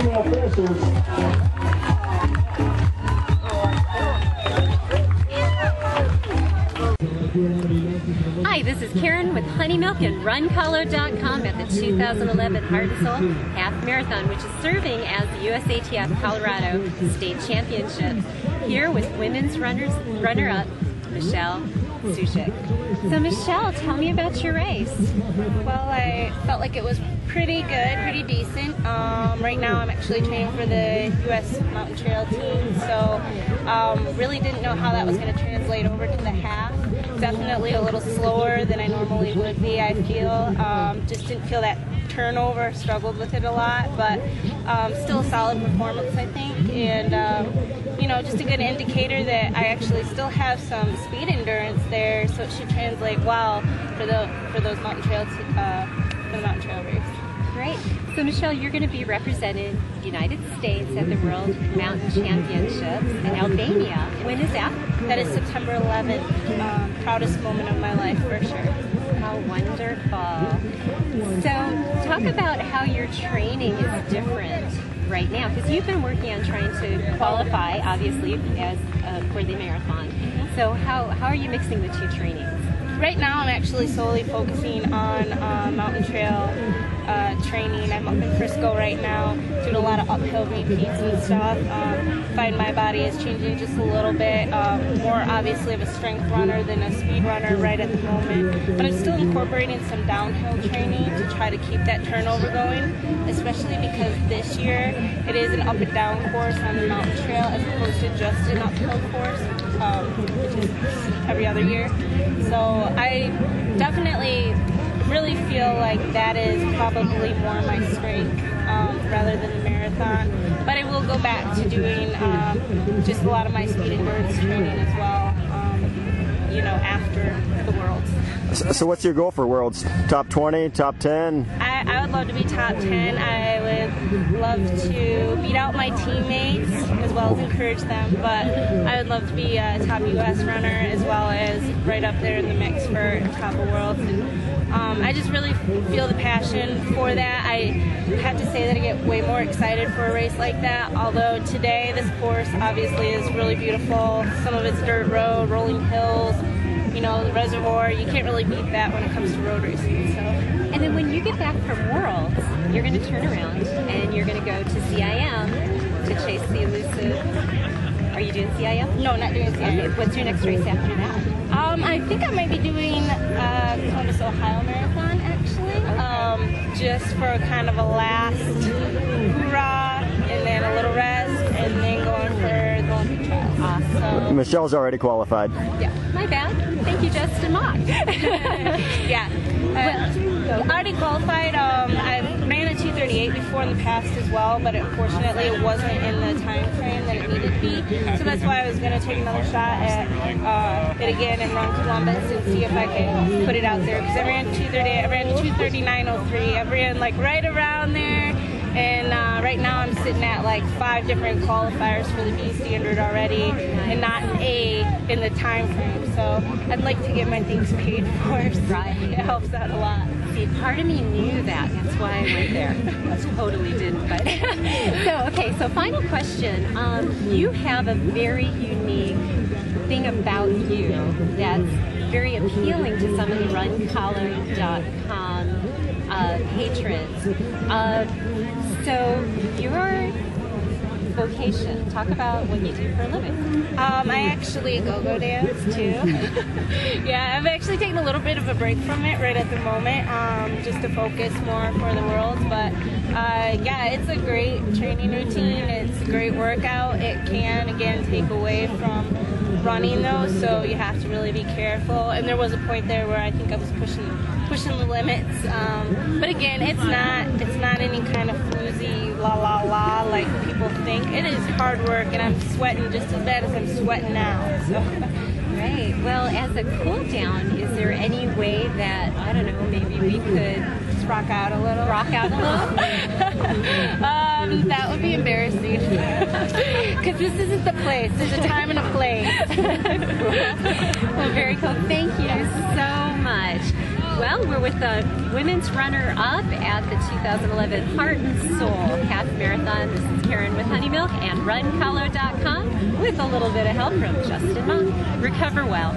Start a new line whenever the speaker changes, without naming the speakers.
female finishers.
Hi, this is Karen with Honey Milk and RunColo.com at the 2011 Heart Sole Half Marathon, which is serving as the USATF Colorado State Championships, here with women's runner-up Michele Suszek. So Michele, tell me about your race.
Well, I felt like it was pretty good, pretty decent. Right now I'm actually training for the U.S. Mountain Trail team, so really didn't know how that was going to translate over to the half. Definitely a little slower than I normally would be, I feel. Just didn't feel that turnover, struggled with it a lot, but still a solid performance, I think. And you know, just a good indicator that I actually still have some speed endurance there, so it should translate well for those mountain trail for the mountain trail race.
Great. So Michele, you're going to be representing the United States at the World Mountain Championships in Albania. When is that?
That is September 11th. Proudest moment of my life, for sure.
How wonderful. So talk about how your training is different right now, because you've been working on trying to qualify, obviously, as for the marathon. So how are you mixing the two trainings?
Right now I'm actually solely focusing on mountain trail training. I'm up in Frisco right now, doing a lot of uphill repeats and stuff. Find my body is changing just a little bit. More obviously of a strength runner than a speed runner right at the moment. But I'm still incorporating some downhill training to try to keep that turnover going, especially because this year it is an up and down course on the mountain trail as opposed to just an uphill course, which is every other year. So I definitely really feel like that is probably more my strength rather than the marathon. But I will go back to doing just a lot of my speed endurance training as well, you know, after the Worlds.
So what's your goal for Worlds? Top 20, top 10?
I would love to be top 10. I would love to beat out my teammates as well as encourage them, but I would love to be a top U.S. runner as well as right up there in the mix for top of Worlds. And I just really feel the passion for that. I have to say that I get way more excited for a race like that, although today this course obviously is really beautiful. Some of it's dirt road, rolling hills, you know, the reservoir. You can't really beat that when it comes to road racing. So.
And then when you get back from Worlds, you're going to turn around and you're going to go to CIM to chase the elusive. Are you doing CIM?
No, not doing CIM.
Okay, what's your next race after that?
I think I might be doing Columbus, Ohio Marathon, actually. Okay. Just for kind of a last hoorah, and then a little rest, and then going for the Olympic trials.
Awesome.
Michelle's already qualified.
Yeah.
My bad. Thank you, Justin Mock.
Yeah. I already qualified. I ran a 2:38 before in the past as well, but unfortunately it wasn't in the time frame that it needed to be. So that's why I was going to take another shot at it again and run Columbus and see if I could put it out there. Because I ran 2:38, I ran 2:39.03. I ran like right around there. And right now I'm sitting at like 5 different qualifiers for the B standard already, and not an A in the time frame. So I'd like to get my things paid for.
Right.
It helps out a lot.
See, part of me knew that. That's why I went there. I totally didn't. But so final question. You have a very unique thing about you that's very appealing to some of the RunColo.com patrons. So your vocation, talk about what you do for a living.
I actually go-go dance too. Yeah, I've actually taken a little bit of a break from it right at the moment, just to focus more for the Worlds. But yeah, it's a great training routine. It's a great workout. It can, again, take away from running though, so you have to really be careful. And there was a point there where I think I was pushing the limits. But again, it's not any kind of floozy la la la like people think. It is hard work, and I'm sweating just as bad as I'm sweating now. So.
Right. Well, as a cool down, is there any way that, I don't know, maybe we could
just rock out a little?
Rock out a little?
That would be embarrassing. Because this isn't the place. There's a time and a place.
Well, very cool. Thank you so much. Well, Well, we're with the women's runner-up at the 2011 Heart and Sole Half Marathon. This is Karen with Honey Milk and RunColor.com with a little bit of help from Justin Monk. Recover well.